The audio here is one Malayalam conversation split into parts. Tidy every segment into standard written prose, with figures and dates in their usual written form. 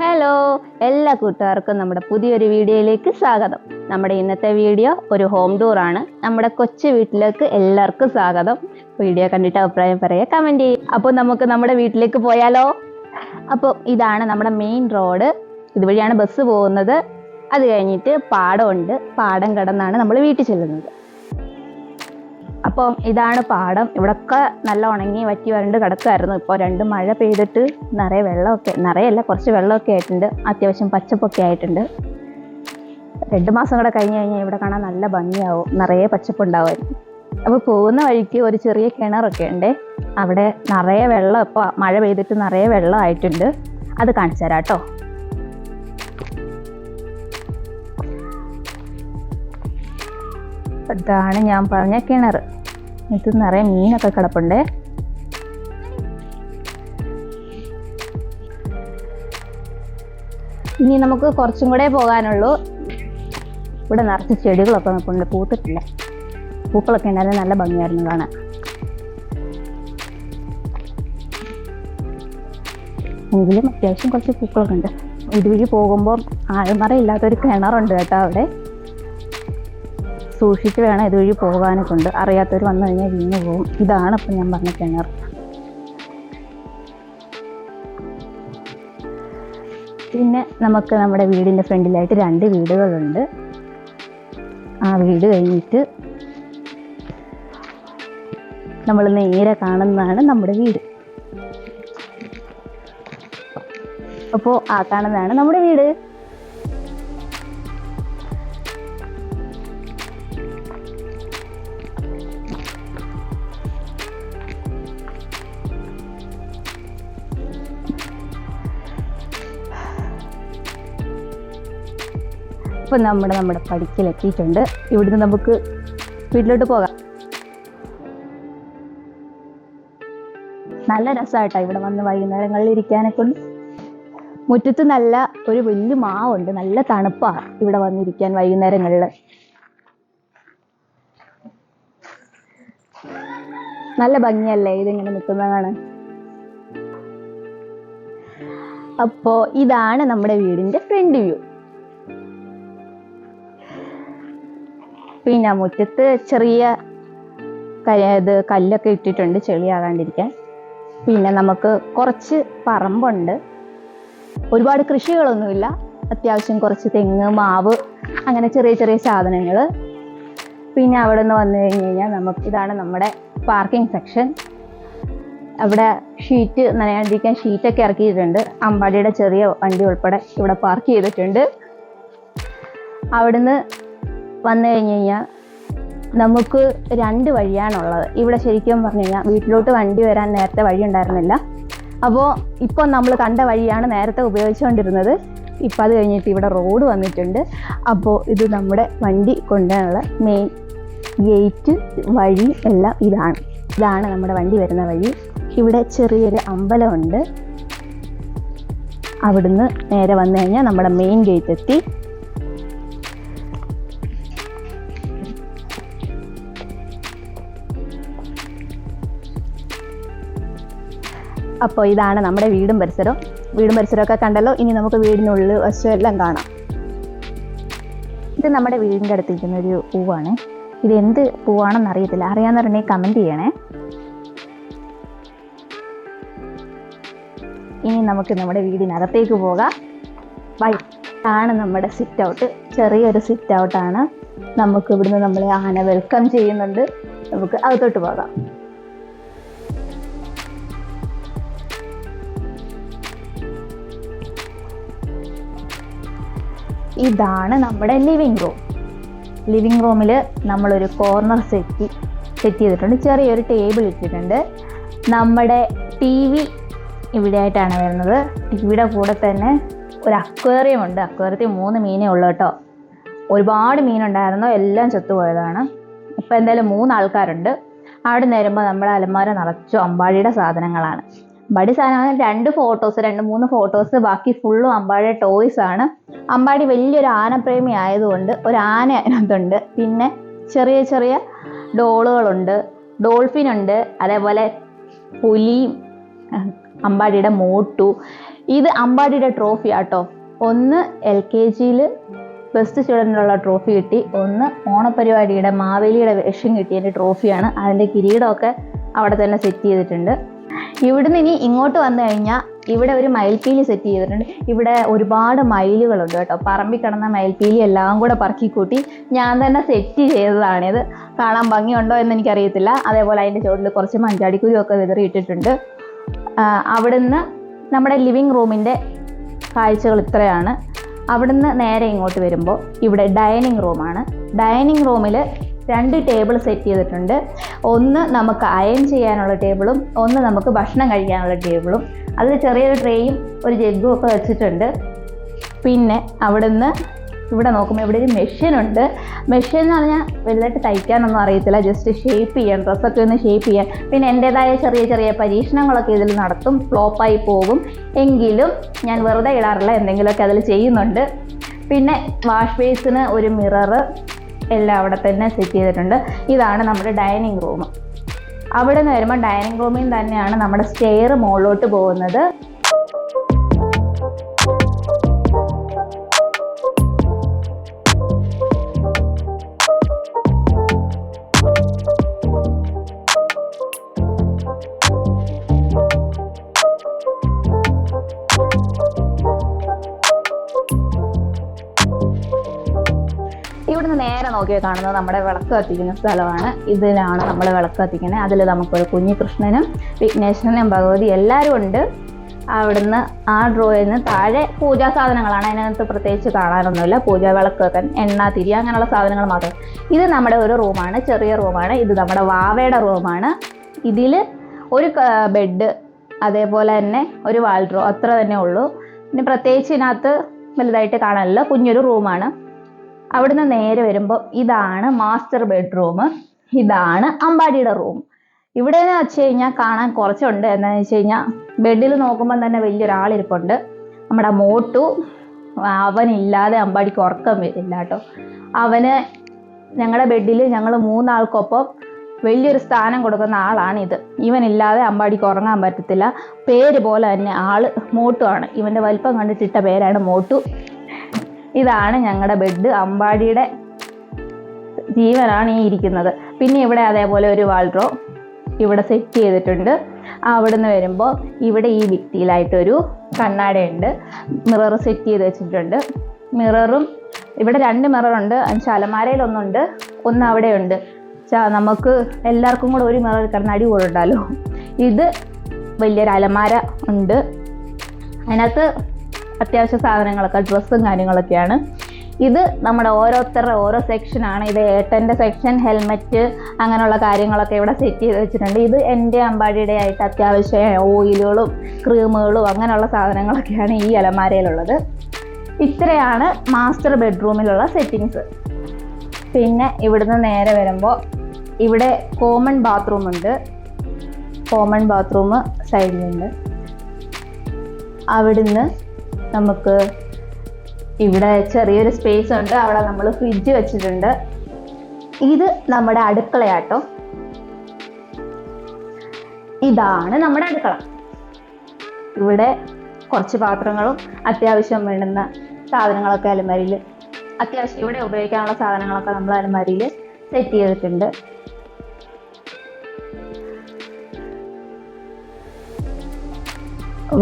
ഹലോ, എല്ലാ കൂട്ടുകാർക്കും നമ്മുടെ പുതിയൊരു വീഡിയോയിലേക്ക് സ്വാഗതം. നമ്മുടെ ഇന്നത്തെ വീഡിയോ ഒരു ഹോം ടൂർ ആണ്. നമ്മുടെ കൊച്ചു വീട്ടിലേക്ക് എല്ലാവർക്കും സ്വാഗതം. വീഡിയോ കണ്ടിട്ട് അഭിപ്രായം പറയുക, കമന്റ് ചെയ്യുക. അപ്പോൾ നമുക്ക് നമ്മുടെ വീട്ടിലേക്ക് പോയാലോ? അപ്പോൾ ഇതാണ് നമ്മുടെ മെയിൻ റോഡ്. ഇതുവഴിയാണ് ബസ് പോകുന്നത്. അത് കഴിഞ്ഞിട്ട് പാടമുണ്ട്. പാടം കടന്നാണ് നമ്മൾ വീട്ടിൽ ചെല്ലുന്നത്. അപ്പം ഇതാണ് പാടം. ഇവിടൊക്കെ നല്ല ഉണങ്ങി വറ്റി വരണ്ട് കിടക്കുമായിരുന്നു. ഇപ്പോൾ രണ്ട് മഴ പെയ്തിട്ട് നിറയെ വെള്ളമൊക്കെ, നിറയല്ല കുറച്ച് വെള്ളമൊക്കെ ആയിട്ടുണ്ട്. അത്യാവശ്യം പച്ചപ്പൊക്കെ ആയിട്ടുണ്ട്. 2 മാസം കൂടെ കഴിഞ്ഞ് കഴിഞ്ഞാൽ ഇവിടെ കാണാൻ നല്ല ഭംഗിയാവും, നിറയെ പച്ചപ്പുണ്ടാവുമായിരിക്കും. അപ്പോൾ പോകുന്ന വഴിക്ക് ഒരു ചെറിയ കിണറൊക്കെ ഉണ്ട്. അവിടെ നിറയെ വെള്ളം, ഇപ്പോൾ മഴ പെയ്തിട്ട് നിറയെ വെള്ളമായിട്ടുണ്ട്. അത് കാണിച്ചു തരാം കേട്ടോ. ഇതാണ് ഞാൻ പറഞ്ഞ കിണർ. ഇത് നിറയെ മീനൊക്കെ കിടപ്പുണ്ട്. ഇനി നമുക്ക് കുറച്ചും കൂടെ പോകാനുള്ളൂ. ഇവിടെ നിറച്ച് ചെടികളൊക്കെ നിൽപ്പുണ്ട്, പൂത്തിട്ടില്ല. പൂക്കളൊക്കെ ഉണ്ടായാലും നല്ല ഭംഗിയായിരുന്നു കാണാൻ. എങ്കിലും അത്യാവശ്യം കുറച്ച് പൂക്കളൊക്കെ ഉണ്ട്. ഇതുവഴി പോകുമ്പോൾ ആഴമറയില്ലാത്തൊരു കിണറുണ്ട് കേട്ടോ. അവിടെ സൂക്ഷിച്ച് വേണം ഇതുവഴി പോകാനൊക്കെ ഉണ്ട്. അറിയാത്തവർ വന്നു കഴിഞ്ഞാൽ വീണ് പോകും. ഇതാണ് ഇപ്പം ഞാൻ പറഞ്ഞ കിണർ. പിന്നെ നമുക്ക് നമ്മുടെ വീടിൻ്റെ ഫ്രണ്ടിലായിട്ട് 2 വീടുകളുണ്ട്. ആ വീട് കഴിഞ്ഞിട്ട് നമ്മൾ നേരെ കാണുന്നതാണ് നമ്മുടെ വീട്. അപ്പോൾ ആ കാണുന്നതാണ് നമ്മുടെ വീട്. ഇപ്പം നമ്മുടെ പടിക്കലെത്തിയിട്ടുണ്ട്. ഇവിടുന്ന് നമുക്ക് വീട്ടിലോട്ട് പോകാം. നല്ല രസമായിട്ടാണ് ഇവിടെ വന്ന് വൈകുന്നേരങ്ങളിൽ ഇരിക്കാനൊക്കെ ഉണ്ട്. മുറ്റത്ത് നല്ല ഒരു വലിയ മാവുണ്ട്. നല്ല തണുപ്പാണ് ഇവിടെ വന്നിരിക്കാൻ വൈകുന്നേരങ്ങളിൽ. നല്ല ഭംഗിയല്ലേ ഇതിങ്ങനെ നിൽക്കുന്നതാണ്. അപ്പോൾ ഇതാണ് നമ്മുടെ വീടിൻ്റെ ഫ്രണ്ട് വ്യൂ. പിന്നെ മുറ്റത്ത് ചെറിയ കല്ലൊക്കെ ഇട്ടിട്ടുണ്ട് ചെളിയാകാണ്ടിരിക്കാൻ. പിന്നെ നമുക്ക് കുറച്ച് പറമ്പുണ്ട്. ഒരുപാട് കൃഷികളൊന്നുമില്ല. അത്യാവശ്യം കുറച്ച് തെങ്ങ്, മാവ്, അങ്ങനെ ചെറിയ ചെറിയ സാധനങ്ങൾ. പിന്നെ അവിടെ നിന്ന് വന്നു കഴിഞ്ഞ് കഴിഞ്ഞാൽ ഇതാണ് നമ്മുടെ പാർക്കിംഗ് സെക്ഷൻ. അവിടെ ഷീറ്റ് നനയാണ്ടിരിക്കാൻ ഷീറ്റൊക്കെ ഇറക്കിയിട്ടുണ്ട്. അമ്പാടിയുടെ ചെറിയ വണ്ടി ഉൾപ്പെടെ ഇവിടെ പാർക്ക് ചെയ്തിട്ടുണ്ട്. അവിടുന്ന് വന്നു കഴിഞ്ഞ് കഴിഞ്ഞാൽ നമുക്ക് 2 വഴിയാണുള്ളത്. ഇവിടെ ശരിക്കും പറഞ്ഞു കഴിഞ്ഞാൽ വീട്ടിലോട്ട് വണ്ടി വരാൻ നേരത്തെ വഴി ഉണ്ടായിരുന്നില്ല. അപ്പോൾ ഇപ്പോൾ നമ്മൾ കണ്ട വഴിയാണ് നേരത്തെ ഉപയോഗിച്ചുകൊണ്ടിരുന്നത്. ഇപ്പം അത് കഴിഞ്ഞിട്ട് ഇവിടെ റോഡ് വന്നിട്ടുണ്ട്. അപ്പോൾ ഇത് നമ്മുടെ വണ്ടി കൊണ്ടുവരാനുള്ള മെയിൻ ഗേറ്റ്, വഴി എല്ലാം ഇതാണ് നമ്മുടെ വണ്ടി വരുന്ന വഴി. ഇവിടെ ചെറിയൊരു അമ്പലമുണ്ട്. അവിടുന്ന് നേരെ വന്നു കഴിഞ്ഞാൽ നമ്മുടെ മെയിൻ ഗേറ്റ് എത്തി. അപ്പോൾ ഇതാണ് നമ്മുടെ വീടും പരിസരമൊക്കെ കണ്ടല്ലോ. ഇനി നമുക്ക് വീടിനുള്ളിൽ വശം എല്ലാം കാണാം. ഇത് നമ്മുടെ വീടിൻ്റെ അടുത്തിരിക്കുന്ന ഒരു പൂവാണ്. ഇത് എന്ത് പൂവാണെന്ന് അറിയത്തില്ല. അറിയാവുന്നവരുണ്ടെങ്കിൽ കമൻറ്റ് ചെയ്യണേ. ഇനി നമുക്ക് നമ്മുടെ വീടിനകത്തേക്ക് പോകാം. ആണ് നമ്മുടെ സിറ്റ് ഔട്ട്. ചെറിയൊരു സിറ്റ് ഔട്ടാണ്. നമുക്ക് ഇവിടുന്ന് നമ്മളെ ആന വെൽക്കം ചെയ്യുന്നുണ്ട്. നമുക്ക് അകത്തോട്ട് പോകാം. ഇതാണ് നമ്മുടെ ലിവിങ് റൂമിൽ നമ്മളൊരു കോർണർ സെറ്റ് ചെയ്തിട്ടുണ്ട്. ചെറിയൊരു ടേബിൾ ഇട്ടിട്ടുണ്ട്. നമ്മുടെ TV ഇവിടെ ആയിട്ടാണ് വരുന്നത്. TVയുടെ കൂടെ തന്നെ ഒരു അക്വേറിയം ഉണ്ട്. അക്വേറിയത്തിൽ 3 മീനേ ഉള്ളൂ കേട്ടോ. ഒരുപാട് മീനുണ്ടായിരുന്നു, എല്ലാം ചത്തുപോയതാണ്. ഇപ്പം എന്തായാലും 3 ആൾക്കാരുണ്ട്. അവിടെ നേരുമ്പോൾ നമ്മുടെ അലമാര നിറച്ചു അമ്പാടിയുടെ സാധനങ്ങളാണ്. അമ്പാടി സാധനങ്ങൾ 2-3 ഫോട്ടോസ്, ബാക്കി ഫുള്ളും അമ്പാടിയുടെ ടോയ്സ് ആണ്. അമ്പാടി വലിയൊരു ആനപ്രേമി ആയതുകൊണ്ട് ഒരു ആന അതിനകത്തുണ്ട്. പിന്നെ ചെറിയ ചെറിയ ഡോളുകളുണ്ട്, ഡോൾഫിൻ ഉണ്ട്, അതേപോലെ പുലിയും അമ്പാടിയുടെ മോട്ടു. ഇത് അമ്പാടിയുടെ ട്രോഫി ആട്ടോ. ഒന്ന് LKG ബെസ്റ്റ് സ്റ്റുഡൻറ്റിനുള്ള ട്രോഫി കിട്ടി, ഒന്ന് ഓണപരിപാടിയുടെ മാവേലിയുടെ വേഷം കിട്ടിയതിൻ്റെ ട്രോഫിയാണ്. അതിൻ്റെ കിരീടമൊക്കെ അവിടെ തന്നെ സെറ്റ് ചെയ്തിട്ടുണ്ട്. ഇവിടുന്ന് ഇനി ഇങ്ങോട്ട് വന്നു കഴിഞ്ഞാൽ ഇവിടെ ഒരു മയിൽപ്പീലി സെറ്റ് ചെയ്തിട്ടുണ്ട്. ഇവിടെ ഒരുപാട് മയിലുകളുണ്ട് കേട്ടോ. പറമ്പിൽ കിടന്ന മയിൽപ്പീലി എല്ലാം കൂടെ പറക്കിക്കൂട്ടി ഞാൻ തന്നെ സെറ്റ് ചെയ്തതാണിത്. കാണാൻ ഭംഗിയുണ്ടോ എന്ന് എനിക്കറിയത്തില്ല. അതേപോലെ അതിൻ്റെ ചുവട്ടിൽ കുറച്ച് മഞ്ചാടിക്കുരുവൊക്കെ വിതറിയിട്ടിട്ടുണ്ട്. അവിടുന്ന് നമ്മുടെ ലിവിങ് റൂമിൻ്റെ കാഴ്ചകൾ ഇത്രയാണ്. അവിടുന്ന് നേരെ ഇങ്ങോട്ട് വരുമ്പോൾ ഇവിടെ ഡൈനിങ് റൂമാണ്. ഡൈനിങ് റൂമിൽ 2 ടേബിൾ സെറ്റ് ചെയ്തിട്ടുണ്ട്. ഒന്ന് നമുക്ക് അയൺ ചെയ്യാനുള്ള ടേബിളും ഒന്ന് നമുക്ക് ഭക്ഷണം കഴിക്കാനുള്ള ടേബിളും. അതിൽ ചെറിയൊരു ട്രേയും ഒരു ജഗ്ഗും ഒക്കെ വെച്ചിട്ടുണ്ട്. പിന്നെ അവിടുന്ന് ഇവിടെ നോക്കുമ്പോൾ ഇവിടെ ഒരു മെഷീനുണ്ട്. മെഷീൻ എന്ന് പറഞ്ഞാൽ വലുതായിട്ട് തയ്ക്കാനൊന്നും അറിയത്തില്ല, ജസ്റ്റ് ഷേപ്പ് ചെയ്യാൻ, ഡ്രസ്സൊക്കെ ഒന്ന് ഷേപ്പ് ചെയ്യാൻ. പിന്നെ എൻ്റേതായ ചെറിയ ചെറിയ പരീക്ഷണങ്ങളൊക്കെ ഇതിൽ നടത്തും. ഫ്ലോപ്പായി പോകും എങ്കിലും ഞാൻ വെറുതെ ഇടാറില്ല, എന്തെങ്കിലുമൊക്കെ അതിൽ ചെയ്യുന്നുണ്ട്. പിന്നെ വാഷ് ബേസിന് ഒരു മിററ് എല്ലാം അവിടെ തന്നെ സെറ്റ് ചെയ്തിട്ടുണ്ട്. ഇതാണ് നമ്മുടെ ഡൈനിങ് റൂം. അവിടെ നിന്ന് വരുമ്പോൾ ഡൈനിങ് റൂമിൽ തന്നെയാണ് നമ്മുടെ സ്റ്റെയർ മുകളിലോട്ട് പോകുന്നത്. ഇവിടുന്ന് നേരെ നോക്കിയാൽ കാണുന്നത് നമ്മുടെ വിളക്ക് കത്തിക്കുന്ന സ്ഥലമാണ്. ഇതിലാണ് നമ്മൾ വിളക്ക് കത്തിക്കുന്നത്. അതിൽ നമുക്കൊരു കുഞ്ഞി കൃഷ്ണനും വിഘ്നേശ്വരനും ഭഗവതി എല്ലാവരും ഉണ്ട്. അവിടുന്ന് ആ ഡ്രോയിൽ നിന്ന് താഴെ പൂജാ സാധനങ്ങളാണ്. അതിനകത്ത് പ്രത്യേകിച്ച് കാണാനൊന്നുമില്ല. പൂജാ വിളക്ക് വെക്കാൻ എണ്ണ തിരി അങ്ങനെയുള്ള സാധനങ്ങൾ മാത്രം. ഇത് നമ്മുടെ ഒരു റൂമാണ്, ചെറിയ റൂമാണ്. ഇത് നമ്മുടെ വാവയുടെ റൂമാണ്. ഇതിൽ ഒരു ബെഡ്, അതേപോലെ തന്നെ ഒരു വാൾഡ്രോ, അത്ര തന്നെ ഉള്ളൂ. പിന്നെ പ്രത്യേകിച്ച് ഇതിനകത്ത് വലുതായിട്ട് കാണാനില്ല, കുഞ്ഞൊരു റൂമാണ്. അവിടുന്ന് നേരെ വരുമ്പോൾ ഇതാണ് മാസ്റ്റർ ബെഡ്റൂം. ഇതാണ് അമ്പാടിയുടെ റൂം. ഇവിടെ എന്ന് വെച്ച് കഴിഞ്ഞാൽ കാണാൻ കുറച്ചുണ്ട്. എന്താണെന്ന് വെച്ച് കഴിഞ്ഞാൽ ബെഡിൽ നോക്കുമ്പോൾ തന്നെ വലിയൊരാളിരിപ്പുണ്ട്, നമ്മുടെ മോട്ടു. അവനില്ലാതെ അമ്പാടിക്ക് ഉറക്കം വരില്ല കേട്ടോ. അവന് ഞങ്ങളുടെ ബെഡിൽ ഞങ്ങൾ 3 ആൾക്കൊപ്പം വലിയൊരു സ്ഥാനം കൊടുക്കുന്ന ആളാണിത്. ഇവനില്ലാതെ അമ്പാടിക്ക് ഉറങ്ങാൻ പറ്റത്തില്ല. പേര് പോലെ തന്നെ ആള് മോട്ടു ആണ്. ഇവൻ്റെ വലിപ്പം കണ്ടിട്ടിട്ട പേരാണ് മോട്ടു. ഇതാണ് ഞങ്ങളുടെ ബെഡ്. അമ്പാടിയുടെ ജീവനാണ് ഈ ഇരിക്കുന്നത്. പിന്നെ ഇവിടെ അതേപോലെ ഒരു വാൾഡ്രോ ഇവിടെ സെറ്റ് ചെയ്തിട്ടുണ്ട്. അവിടുന്ന് വരുമ്പോൾ ഇവിടെ ഈ ഭിത്തിയിലായിട്ടൊരു കണ്ണാടയുണ്ട്. മിറർ സെറ്റ് ചെയ്ത് വെച്ചിട്ടുണ്ട്. മിററും ഇവിടെ 2 മിററുണ്ട്. അലമാരയിലൊന്നുണ്ട്, ഒന്ന് അവിടെയുണ്ട്. നമുക്ക് എല്ലാവർക്കും കൂടെ ഒരു മിറർ കണ്ണാടി കൂടെ. ഇത് വലിയൊരു അലമാര ഉണ്ട്. അതിനകത്ത് അത്യാവശ്യ സാധനങ്ങളൊക്കെ, ഡ്രസ്സും കാര്യങ്ങളൊക്കെയാണ്. ഇത് നമ്മുടെ ഓരോരുത്തരുടെ ഓരോ സെക്ഷനാണ്. ഇത് ഏട്ടൻ്റെ സെക്ഷൻ, ഹെൽമെറ്റ് അങ്ങനെയുള്ള കാര്യങ്ങളൊക്കെ ഇവിടെ സെറ്റ് ചെയ്ത് വെച്ചിട്ടുണ്ട്. ഇത് എൻ്റെ അമ്പാടിയുടെ ആയിട്ട് അത്യാവശ്യ ഓയിലുകളും ക്രീമുകളും അങ്ങനെയുള്ള സാധനങ്ങളൊക്കെയാണ് ഈ അലമാരയിലുള്ളത്. ഇത്രയാണ് മാസ്റ്റർ ബെഡ്റൂമിലുള്ള സെറ്റിങ്സ്. പിന്നെ ഇവിടുന്ന് നേരെ വരുമ്പോൾ ഇവിടെ കോമൺ ബാത്റൂം ഉണ്ട്. കോമൺ ബാത്റൂം സൈഡിലുണ്ട്. അവിടുന്ന് നമുക്ക് ഇവിടെ ചെറിയൊരു സ്പേസ് ഉണ്ട്. അവിടെ നമ്മൾ ഫ്രിഡ്ജ് വെച്ചിട്ടുണ്ട്. ഇത് നമ്മുടെ അടുക്കളയാട്ടോ. ഇതാണ് നമ്മുടെ അടുക്കള. ഇവിടെ കുറച്ച് പാത്രങ്ങളും അത്യാവശ്യം വേണ്ടുന്ന സാധനങ്ങളൊക്കെ അലമാരിയിൽ, അത്യാവശ്യം ഇവിടെ ഉപയോഗിക്കാനുള്ള സാധനങ്ങളൊക്കെ നമ്മൾ അലമാരിയിൽ സെറ്റ് ചെയ്തിട്ടുണ്ട്.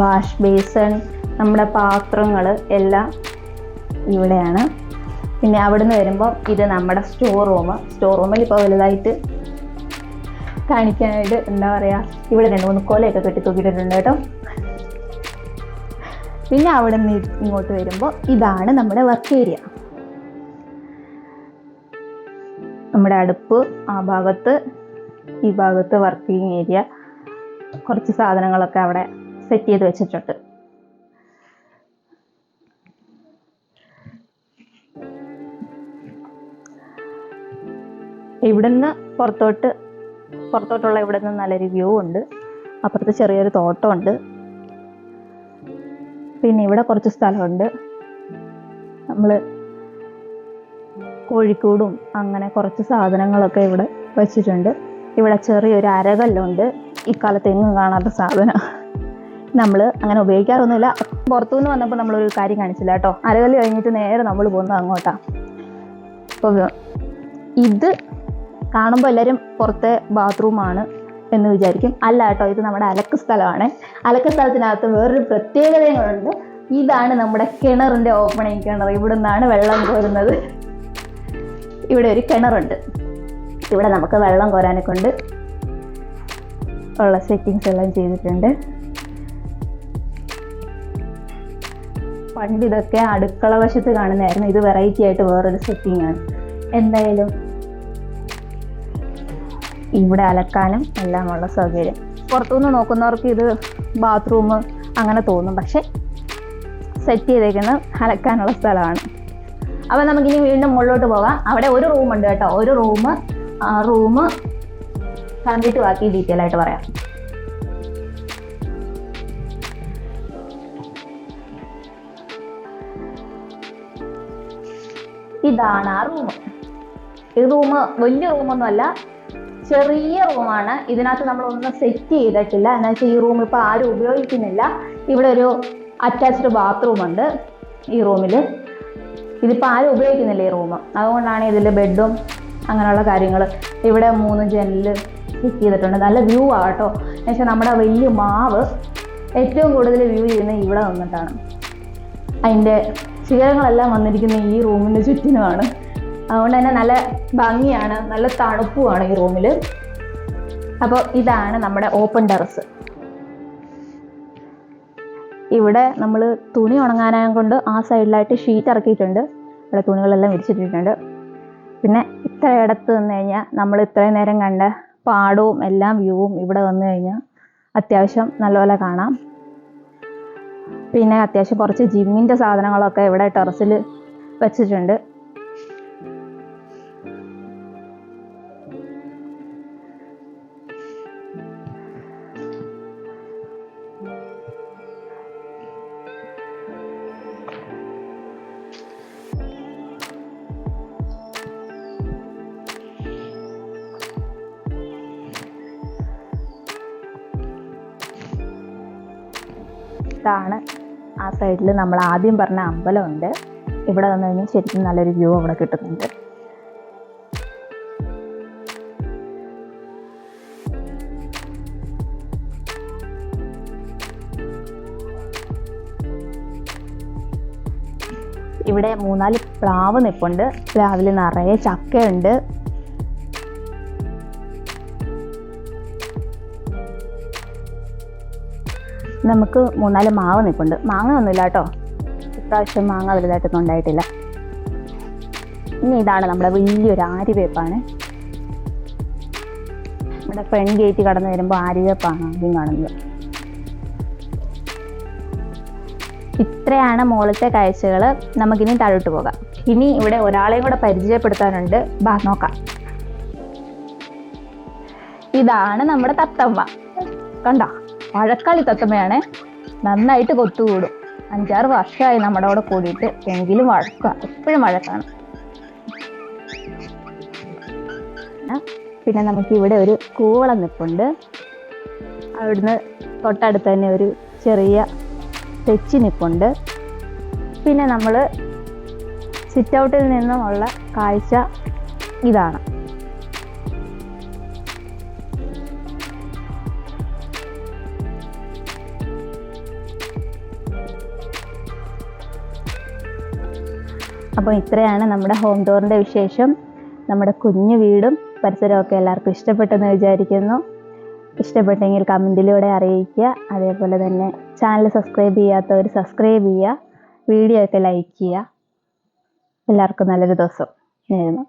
വാഷ് ബേസൺ, നമ്മുടെ പാത്രങ്ങൾ എല്ലാം ഇവിടെയാണ്. പിന്നെ അവിടുന്ന് വരുമ്പോൾ ഇത് നമ്മുടെ സ്റ്റോർ റൂം. സ്റ്റോർ റൂമിൽ ഇപ്പോൾ വലുതായിട്ട് കാണിക്കാനായിട്ട് എന്താ പറയുക, ഇവിടെ 2-3 കോലയൊക്കെ കെട്ടി തൂക്കിയിട്ടുണ്ട് കേട്ടോ. പിന്നെ അവിടെ നിന്ന് ഇങ്ങോട്ട് വരുമ്പോൾ ഇതാണ് നമ്മുടെ വർക്ക് ഏരിയ. നമ്മുടെ അടുപ്പ് ആ ഭാഗത്ത്, ഈ ഭാഗത്ത് വർക്കിംഗ് ഏരിയ. കുറച്ച് സാധനങ്ങളൊക്കെ അവിടെ സെറ്റ് ചെയ്ത് വെച്ചിട്ടുണ്ട്. ഇവിടുന്ന് പുറത്തോട്ടുള്ള ഇവിടെ നിന്ന് നല്ലൊരു വ്യൂ ഉണ്ട്. അപ്പുറത്ത് ചെറിയൊരു തോട്ടമുണ്ട്. പിന്നെ ഇവിടെ കുറച്ച് സ്ഥലമുണ്ട്. നമ്മൾ കോഴിക്കൂടും അങ്ങനെ കുറച്ച് സാധനങ്ങളൊക്കെ ഇവിടെ വെച്ചിട്ടുണ്ട്. ഇവിടെ ചെറിയൊരു അരകല്ലുണ്ട്. ഇക്കാലത്ത് എങ്ങും കാണാത്ത സാധനം. നമ്മൾ അങ്ങനെ ഉപയോഗിക്കാറൊന്നുമില്ല. പുറത്തുനിന്ന് വന്നപ്പോൾ നമ്മളൊരു കാര്യം കാണിച്ചില്ല കേട്ടോ. അരകല്ല് കഴിഞ്ഞിട്ട് നേരെ നമ്മൾ പോകുന്നത് അങ്ങോട്ടാണ്. അപ്പോൾ ഇത് കാണുമ്പോൾ എല്ലാവരും പുറത്തെ ബാത്റൂമാണ് എന്ന് വിചാരിക്കും. അല്ല കേട്ടോ, ഇത് നമ്മുടെ അലക്ക് സ്ഥലമാണ്. അലക്ക് സ്ഥലത്തിനകത്ത് വേറൊരു പ്രത്യേകതയും ഉണ്ട്. ഇതാണ് നമ്മുടെ കിണറിൻ്റെ ഓപ്പണിങ് കിണർ. ഇവിടെ നിന്നാണ് വെള്ളം കോരുന്നത്. ഇവിടെ ഒരു കിണറുണ്ട്. ഇവിടെ നമുക്ക് വെള്ളം കോരാനൊക്കെ ഉണ്ട്. ഉള്ള സെറ്റിങ്സ് എല്ലാം ചെയ്തിട്ടുണ്ട്. പണ്ട് ഇതൊക്കെ അടുക്കള വശത്ത് കാണുന്നതായിരുന്നു. ഇത് വെറൈറ്റി ആയിട്ട് വേറൊരു സെറ്റിംഗ് ആണ്. എന്തായാലും ഇവിടെ അലക്കാനും എല്ലാമുള്ള സൗകര്യം. പുറത്തുനിന്ന് നോക്കുന്നവർക്ക് ഇത് ബാത്റൂം അങ്ങനെ തോന്നും, പക്ഷെ സെറ്റ് ചെയ്തേക്കുന്നത് അലക്കാനുള്ള സ്ഥലമാണ്. അപ്പോൾ നമുക്കിനി വീണ്ടും മുകളിലോട്ട് പോകാം. അവിടെ ഒരു റൂമുണ്ട് കേട്ടോ, ഒരു റൂം. ആ റൂം കണ്ടിട്ട് ബാക്കി ഡീറ്റെയിൽ ആയിട്ട് പറയാം. ഇതാണ് ആ റൂം. ഈ റൂം വലിയ റൂമൊന്നും അല്ല, ചെറിയ റൂമാണ്. ഇതിനകത്ത് നമ്മളൊന്നും സെറ്റ് ചെയ്തിട്ടില്ല. എന്ന് വെച്ചാൽ ഈ റൂം ഇപ്പോൾ ആരും ഉപയോഗിക്കുന്നില്ല. ഇവിടെ ഒരു അറ്റാച്ച്ഡ് ബാത്റൂം ഉണ്ട് ഈ റൂമിൽ. ഇതിപ്പോൾ ആരും ഉപയോഗിക്കുന്നില്ല ഈ റൂം. അതുകൊണ്ടാണ് ഇതിൽ ബെഡും അങ്ങനെയുള്ള കാര്യങ്ങൾ. ഇവിടെ 3 ജനൽ സെറ്റ് ചെയ്തിട്ടുണ്ട്. നല്ല വ്യൂ ആകട്ടോ. എന്നുവെച്ചാൽ നമ്മുടെ വലിയ മാവ് ഏറ്റവും കൂടുതൽ വ്യൂ ചെയ്യുന്നത് ഇവിടെ നിന്നിട്ടാണ്. അതിൻ്റെ ശിഖരങ്ങളെല്ലാം വന്നിരിക്കുന്ന ഈ റൂമിൻ്റെ ചുറ്റിനുമാണ്. അതുകൊണ്ട് തന്നെ നല്ല ഭംഗിയാണ്, നല്ല തണുപ്പുമാണ് ഈ റൂമിൽ. അപ്പോൾ ഇതാണ് നമ്മുടെ ഓപ്പൺ ടെറസ്. ഇവിടെ നമ്മൾ തുണി ഉണങ്ങാനായ കൊണ്ട് ആ സൈഡിലായിട്ട് ഷീറ്റ് ഇറക്കിയിട്ടുണ്ട്. ഇവിടെ തുണികളെല്ലാം വിരിച്ചിട്ടിട്ടുണ്ട്. പിന്നെ ഇത്ര ഇടത്ത് നിന്ന് കഴിഞ്ഞാൽ നമ്മൾ ഇത്രയും നേരം കണ്ട പാടവും എല്ലാം വ്യൂവും ഇവിടെ വന്നു കഴിഞ്ഞാൽ അത്യാവശ്യം നല്ലപോലെ കാണാം. പിന്നെ അത്യാവശ്യം കുറച്ച് ജിമ്മിൻ്റെ സാധനങ്ങളൊക്കെ ഇവിടെ ടെറസിൽ വെച്ചിട്ടുണ്ട്. ഇതാണ് ആ സൈഡിൽ നമ്മൾ ആദ്യം പറഞ്ഞ അമ്പലമുണ്ട്. ഇവിടെ വന്നു കഴിഞ്ഞാൽ ശരിക്കും നല്ലൊരു വ്യൂ അവിടെ കിട്ടുന്നുണ്ട്. ഇവിടെ 3-4 പ്ലാവ് നിൽപ്പുണ്ട്. പ്ലാവിൽ നിറയെ ചക്കയുണ്ട്. നമുക്ക് 3-4 മാവ് നിൽപ്പുണ്ട്. മാങ്ങ ഒന്നുമില്ല കേട്ടോ, ഇപ്രാവശ്യം മാങ്ങ വലുതായിട്ടൊന്നും ഉണ്ടായിട്ടില്ല. ഇനി ഇതാണ് നമ്മുടെ വലിയൊരു ആര്യവേപ്പാണ്. നമ്മുടെ ഫ്രണ്ട് ഗേറ്റ് കടന്നു വരുമ്പോൾ ആര്യവേപ്പാണ് ആദ്യം കാണുന്നത്. ഇത്രയാണ് മുകളിലത്തെ കാഴ്ചകൾ. നമുക്കിനി താഴോട്ട് പോകാം. ഇനി ഇവിടെ ഒരാളെയും കൂടെ പരിചയപ്പെടുത്താനുണ്ട്. ബാ നോക്കാം. ഇതാണ് നമ്മുടെ തത്തമ്മ. കണ്ടോ, മഴക്കാലി തത്തമ്മയാണ്. നന്നായിട്ട് കൊത്തുകൂടും. 5-6 വർഷമായി നമ്മുടെ അവിടെ കൂടിയിട്ട്. എങ്കിലും വഴക്കാണ്, എപ്പോഴും വഴക്കാണ്. പിന്നെ നമുക്ക് ഇവിടെ ഒരു കൂവളം നിൽപ്പുണ്ട്. അവിടുന്ന് തൊട്ടടുത്ത് തന്നെ ഒരു ചെറിയ തെച്ചി നിൽപ്പുണ്ട്. പിന്നെ നമ്മൾ സിറ്റ് ഔട്ടിൽ നിന്നുമുള്ള കാഴ്ച ഇതാണ്. അപ്പോൾ ഇത്രയാണ് നമ്മുടെ ഹോം ടൂറിൻ്റെ വിശേഷം. നമ്മുടെ കുഞ്ഞു വീടും പരിസരമൊക്കെ എല്ലാവർക്കും ഇഷ്ടപ്പെട്ടെന്ന് വിചാരിക്കുന്നു. ഇഷ്ടപ്പെട്ടെങ്കിൽ കമൻറ്റിലൂടെ അറിയിക്കുക. അതേപോലെ തന്നെ ചാനൽ സബ്സ്ക്രൈബ് ചെയ്യാത്തവർ സബ്സ്ക്രൈബ് ചെയ്യുക. വീഡിയോ ഒക്കെ ലൈക്ക് ചെയ്യുക. എല്ലാവർക്കും നല്ലൊരു ദിവസം നേരുന്നു.